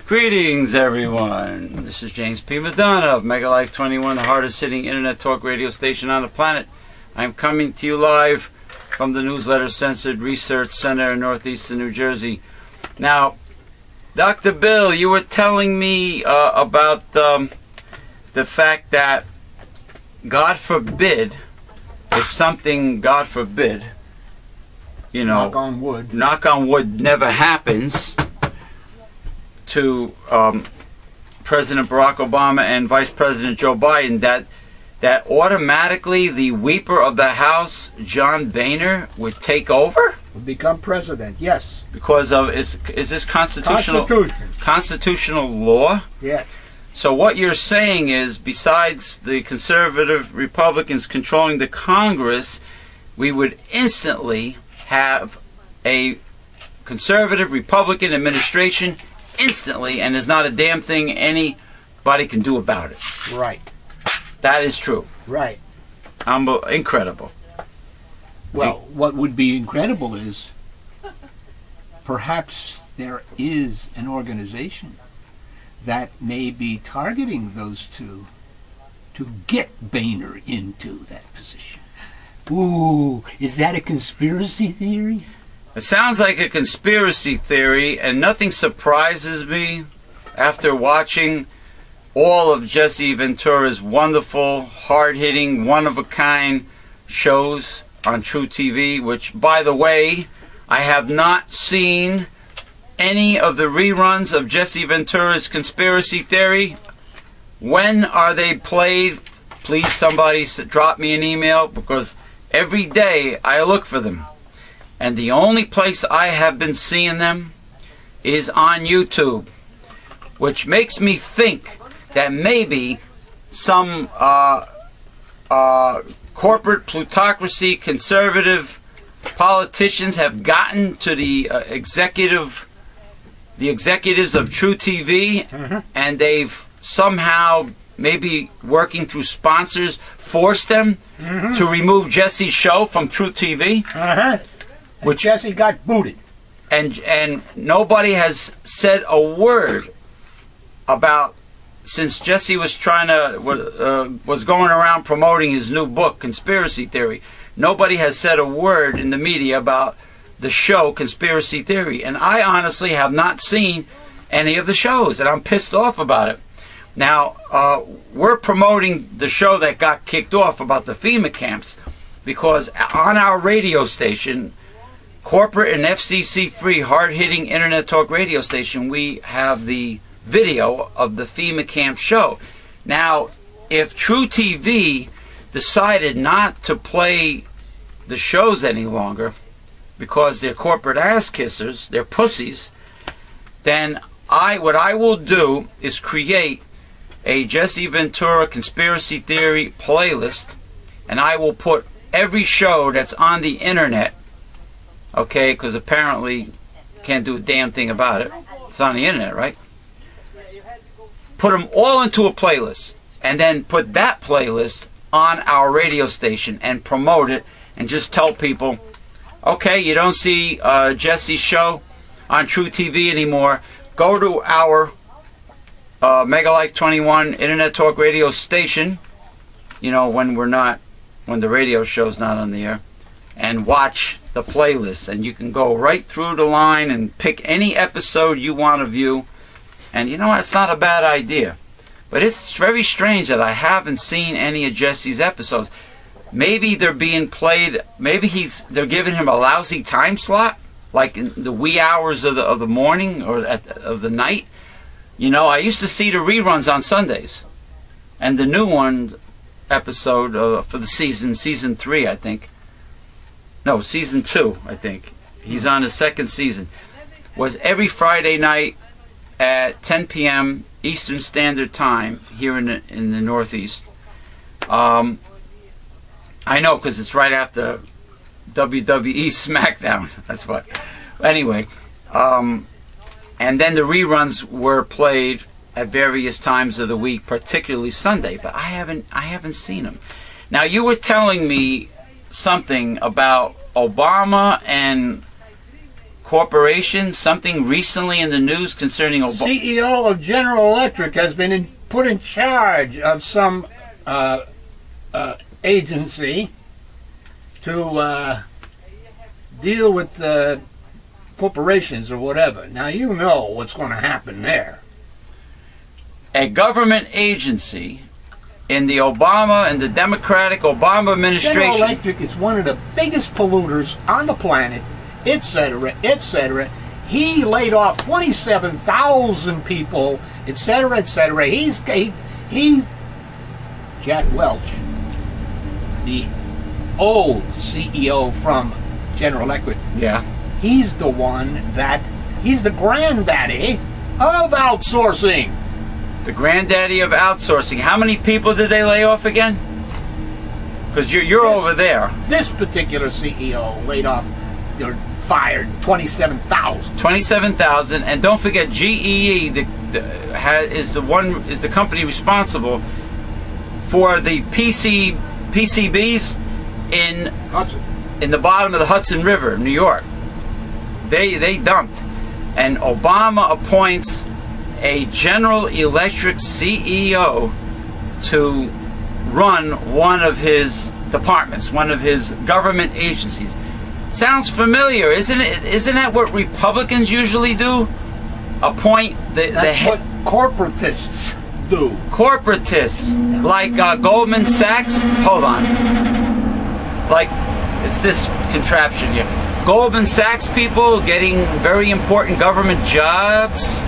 Greetings, everyone. This is James P. Madonna of Mega Life 21, the hardest hitting internet talk radio station on the planet. I'm coming to you live from the Newsletter Censored Research Center in northeastern New Jersey. Now, Dr. Bill, you were telling me about the fact that, God forbid, if something, God forbid, knock on wood, never happens to President Barack Obama and Vice President Joe Biden, that automatically the Weeper of the House, John Boehner, would take over? Would become president, yes. Because of, is this constitutional law? Yes. So what you're saying is, besides the conservative Republicans controlling the Congress, we would instantly have a conservative Republican administration instantly, and there's not a damn thing anybody can do about it. Right. That is true. Right. Incredible. Well, what would be incredible is perhaps there is an organization that may be targeting those two to get Boehner into that position. Ooh, is that a conspiracy theory? It sounds like a conspiracy theory, and nothing surprises me after watching all of Jesse Ventura's wonderful, hard-hitting, one-of-a-kind shows on True TV, which, by the way, I have not seen any of the reruns of Jesse Ventura's conspiracy theory. When are they played? Please, somebody drop me an email, because every day I look for them. And the only place I have been seeing them is on YouTube, which makes me think that maybe some corporate plutocracy, conservative politicians have gotten to the executives of True TV, and they've somehow, maybe working through sponsors, forced them to remove Jesse's show from True TV. Which Jesse got booted. And nobody has said a word about, since Jesse was was going around promoting his new book, Conspiracy Theory. Nobody has said a word in the media about the show Conspiracy Theory. And I honestly have not seen any of the shows, and I'm pissed off about it. Now, we're promoting the show that got kicked off about the FEMA camps, because on our radio station, corporate and FCC-free, hard-hitting internet talk radio station, we have the video of the FEMA camp show. Now, if True TV decided not to play the shows any longer because they're corporate ass-kissers, they're pussies, then what I will do is create a Jesse Ventura Conspiracy Theory playlist, and I will put every show that's on the internet, okay, because apparently can't do a damn thing about it. It's on the internet, right? Put them all into a playlist, and then put that playlist on our radio station and promote it, and just tell people, okay, you don't see Jesse's show on True TV anymore. Go to our Mega Life 21 internet talk radio station, when the radio show's not on the air, and watch the playlist, and you can go right through the line and pick any episode you want to view. And you know what? It's not a bad idea. But it's very strange that I haven't seen any of Jesse's episodes. Maybe they're being played, maybe they're giving him a lousy time slot, like in the wee hours of the morning or of the night. I used to see the reruns on Sundays. And the new one episode for the season 3, I think. No, season 2, I think. He's on his second season. Was every Friday night at 10 p.m. Eastern Standard Time here in the Northeast. I know, because it's right after WWE SmackDown. That's what. Anyway, and then the reruns were played at various times of the week, particularly Sunday. But I haven't seen them. Now, you were telling me something about Obama and corporation? Something recently in the news concerning Obama? CEO of General Electric has been put in charge of some agency to deal with corporations or whatever. Now you know what's going to happen there. A government agency in the Obama and the Democratic Obama administration. General Electric is one of the biggest polluters on the planet, etc., etc. He laid off 27,000 people, etc., etc. He's Jack Welch, the old CEO from General Electric. Yeah. He's the granddaddy of outsourcing. The granddaddy of outsourcing. How many people did they lay off again? Because you're over there. This particular CEO laid off, or fired 27,000. 27,000, and don't forget GEE is the company responsible for the PCBs in the bottom of the Hudson River, New York. They dumped, and Obama appoints a General Electric CEO to run one of his departments, one of his government agencies. Sounds familiar, isn't it? Isn't that what Republicans usually do? Appoint That's what corporatists do. Corporatists, like Goldman Sachs. Hold on. Like, it's this contraption here. Goldman Sachs people getting very important government jobs.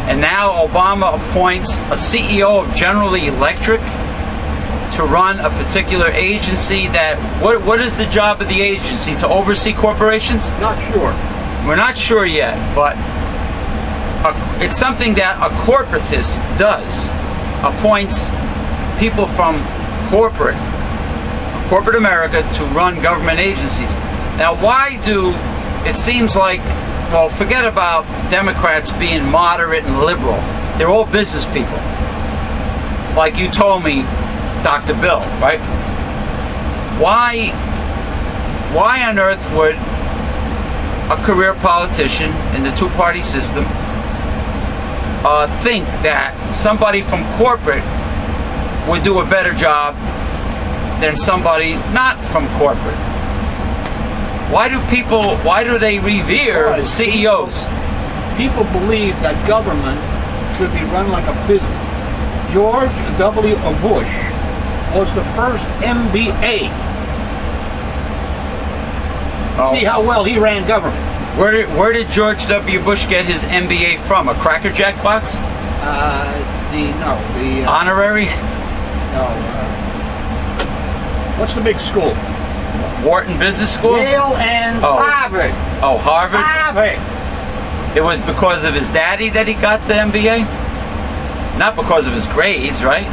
And now Obama appoints a CEO of General Electric to run a particular agency that... What is the job of the agency? To oversee corporations? Not sure. We're not sure yet, but it's something that a corporatist does. Appoints people from corporate America to run government agencies. Now, why do... It seems like... Well, forget about Democrats being moderate and liberal. They're all business people. Like you told me, Dr. Bill, right? Why on earth would a career politician in the two-party system think that somebody from corporate would do a better job than somebody not from corporate? Why do they revere CEOs? People believe that government should be run like a business. George W. Bush was the first MBA. Oh. See how well he ran government. Where did George W. Bush get his MBA from? A Cracker Jack box? Honorary? No. What's the big school? Wharton Business School? Yale and Harvard. Oh, Harvard? Harvard. It was because of his daddy that he got the MBA? Not because of his grades, right?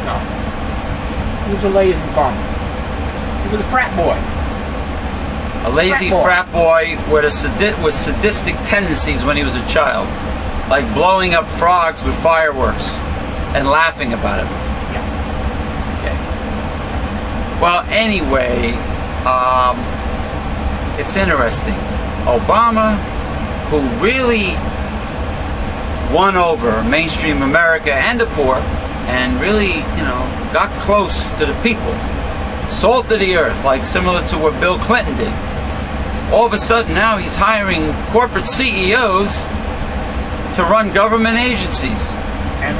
No. He was a lazy bum. He was a frat boy. A lazy frat boy with sadistic tendencies when he was a child. Like blowing up frogs with fireworks and laughing about it. Well, anyway, it's interesting. Obama, who really won over mainstream America and the poor, and really, got close to the people, salt of the earth, like similar to what Bill Clinton did. All of a sudden now he's hiring corporate CEOs to run government agencies. And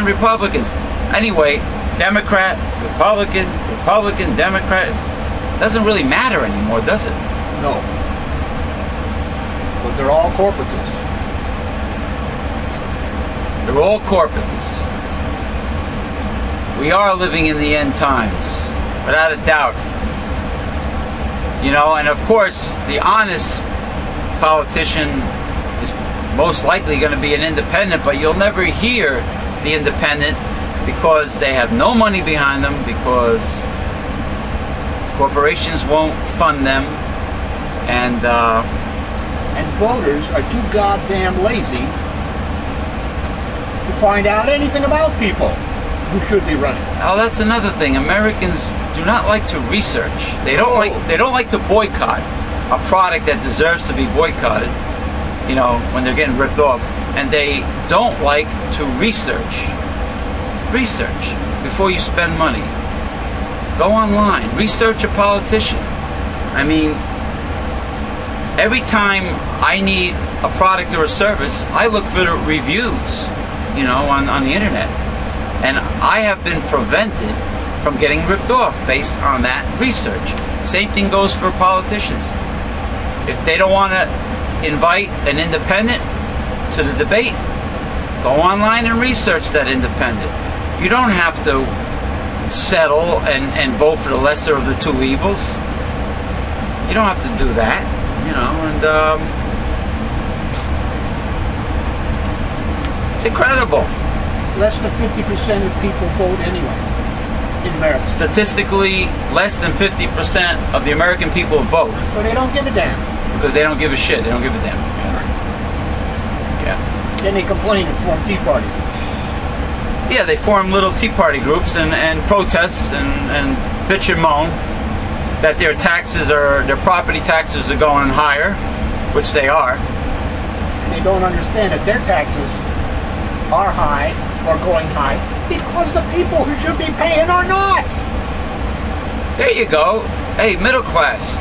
Republicans. Anyway, Democrat, Republican, Democrat, doesn't really matter anymore, does it? No. But they're all corporatists. They're all corporatists. We are living in the end times, without a doubt. And of course, the honest politician is most likely going to be an independent, but you'll never hear the independent because they have no money behind them, because corporations won't fund them, and voters are too goddamn lazy to find out anything about people who should be running. Oh, that's another thing. Americans do not like to research. They don't like to boycott a product that deserves to be boycotted, you know, when they're getting ripped off. And they don't like to research. Research before you spend money. Go online, research a politician. I mean, every time I need a product or a service, I look for the reviews, you know, on the internet. And I have been prevented from getting ripped off based on that research. Same thing goes for politicians. If they don't want to invite an independent to the debate, go online and research that independent. You don't have to settle and vote for the lesser of the two evils. You don't have to do that, you know, and it's incredible. Less than 50% of people vote anyway in America. Statistically, less than 50% of the American people vote. So they don't give a damn. Because they don't give a shit. They don't give a damn. Yeah. Then they complain and form tea parties. Yeah, they form little tea party groups and protests and bitch and moan that their property taxes are going higher, which they are. And they don't understand that their taxes are high or going high because the people who should be paying are not. There you go. Hey, middle class.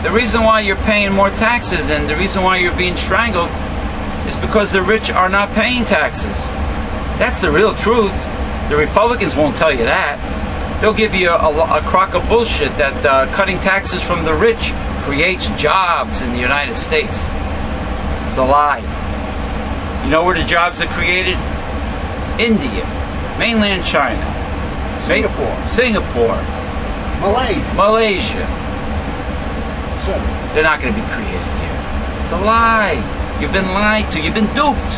The reason why you're paying more taxes and the reason why you're being strangled is because the rich are not paying taxes. That's the real truth. The Republicans won't tell you that. They'll give you a crock of bullshit that cutting taxes from the rich creates jobs in the United States. It's a lie. You know where the jobs are created? India, mainland China, Singapore, Malaysia. So, they're not going to be created here. It's a lie. You've been lied to. You've been duped.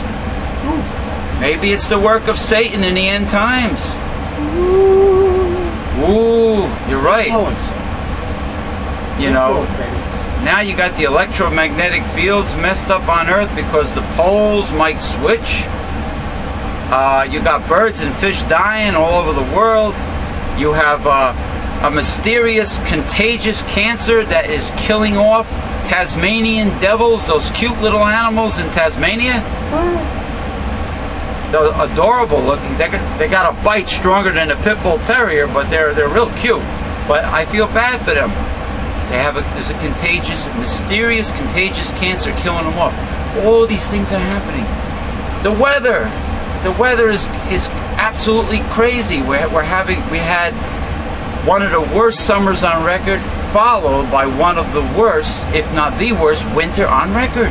Maybe it's the work of Satan in the end times. Ooh, you're right. You know, now you got the electromagnetic fields messed up on Earth because the poles might switch. You got birds and fish dying all over the world. You have a mysterious, contagious cancer that is killing off Tasmanian devils, those cute little animals in Tasmania. They're adorable looking. They got a bite stronger than a pit bull terrier, but they're real cute. But I feel bad for them. There's a contagious, mysterious, contagious cancer killing them off. All these things are happening. The weather is absolutely crazy. We had one of the worst summers on record, followed by one of the worst, if not the worst, winter on record.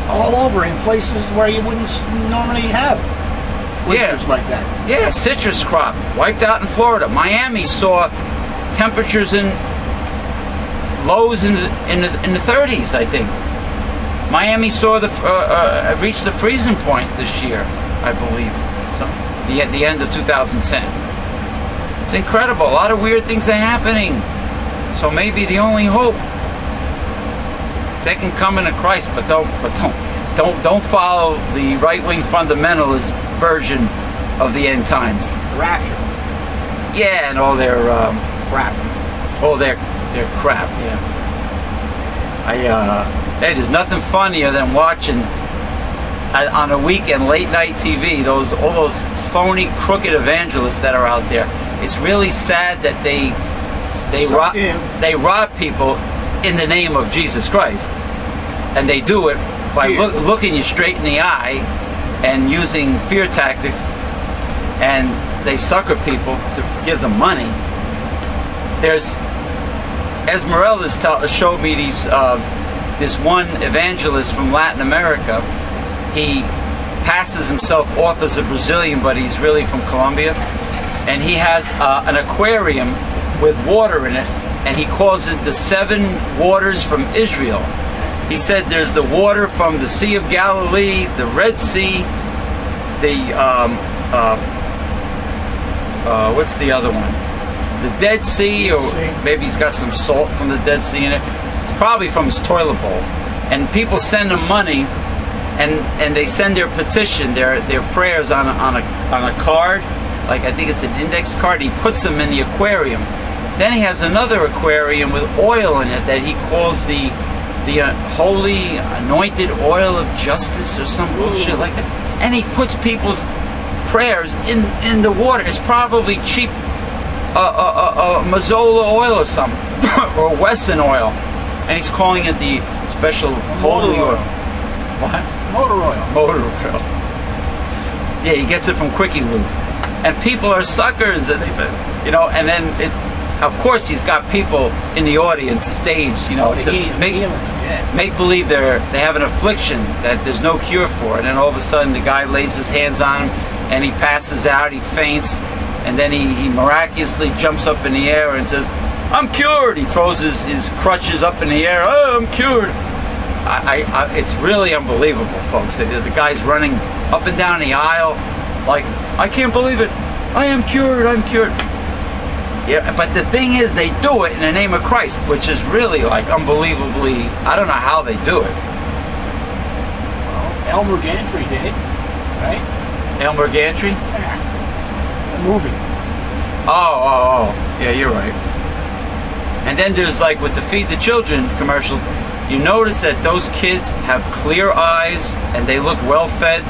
All over in places where you wouldn't normally have winters like that. Yeah, citrus crop wiped out in Florida. Miami saw temperatures in lows in the 30s, I think. Miami saw reached the freezing point this year, I believe. So the end of 2010. It's incredible. A lot of weird things are happening. So maybe the only hope, second coming of Christ, but don't follow the right-wing fundamentalist version of the end times. The rapture. Yeah, and all their crap. All their crap. Yeah. Hey, there's nothing funnier than watching on a weekend late-night TV all those phony, crooked evangelists that are out there. It's really sad that they rob people in the name of Jesus Christ, and they do it by looking you straight in the eye and using fear tactics, and they sucker people to give them money. There's Esmeralda's showed me this one evangelist from Latin America. He passes himself off as a Brazilian, but he's really from Colombia, and he has an aquarium with water in it, and he calls it the 7 waters from Israel. He said there's the water from the Sea of Galilee, the Red Sea, the what's the other one? The Dead Sea, or maybe he's got some salt from the Dead Sea in it. It's probably from his toilet bowl. And people send him money, and they send their petition, their prayers on a card, like I think it's an index card. He puts them in the aquarium. Then he has another aquarium with oil in it that he calls the holy anointed oil of justice or some bullshit like that. And he puts people's prayers in the water. It's probably cheap Mazola oil or something, or Wesson oil, and he's calling it the special holy oil. What? Motor oil. Motor oil. Yeah, he gets it from Quickie Lube, and people are suckers, and they, and then of course he's got people in the audience staged, to make believe they have an affliction that there's no cure for, and then all of a sudden the guy lays his hands on him and he passes out, he faints, and then he miraculously jumps up in the air and says, "I'm cured." He throws his crutches up in the air. "Oh, I'm cured." It's really unbelievable, folks. The guy's running up and down the aisle like, "I can't believe it. I am cured. I'm cured." Yeah, but the thing is, they do it in the name of Christ, which is really like unbelievably. I don't know how they do it. Well, Elmer Gantry did it, right? Elmer Gantry? Yeah. The movie. Oh. Yeah, you're right. And then there's like with the Feed the Children commercial, you notice that those kids have clear eyes and they look well fed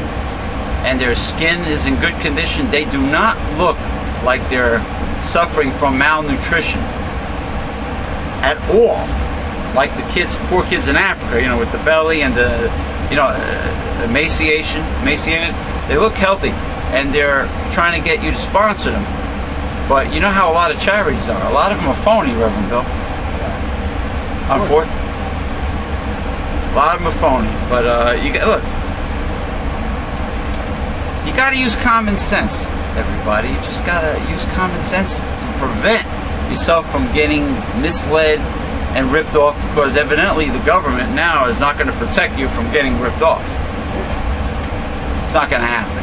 and their skin is in good condition. They do not look like they're suffering from malnutrition at all, like the poor kids in Africa, with the belly and the emaciated. They look healthy, and they're trying to get you to sponsor them. But you know how a lot of charities are. A lot of them are phony, Reverend Bill. Unfortunately, a lot of them are phony. But look, you got to use common sense. Everybody, you just gotta use common sense to prevent yourself from getting misled and ripped off, because evidently the government now is not going to protect you from getting ripped off. It's not going to happen.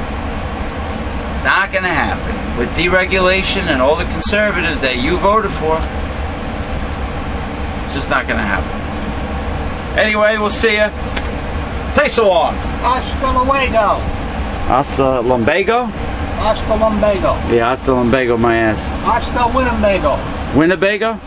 It's not going to happen. With deregulation and all the conservatives that you voted for, it's just not going to happen. Anyway, we'll see ya. Say so long. Hasta luego. Hasta lumbago? Hasta lumbago. Yeah, hasta lumbago, my ass. Hasta Winnebago. Winnebago?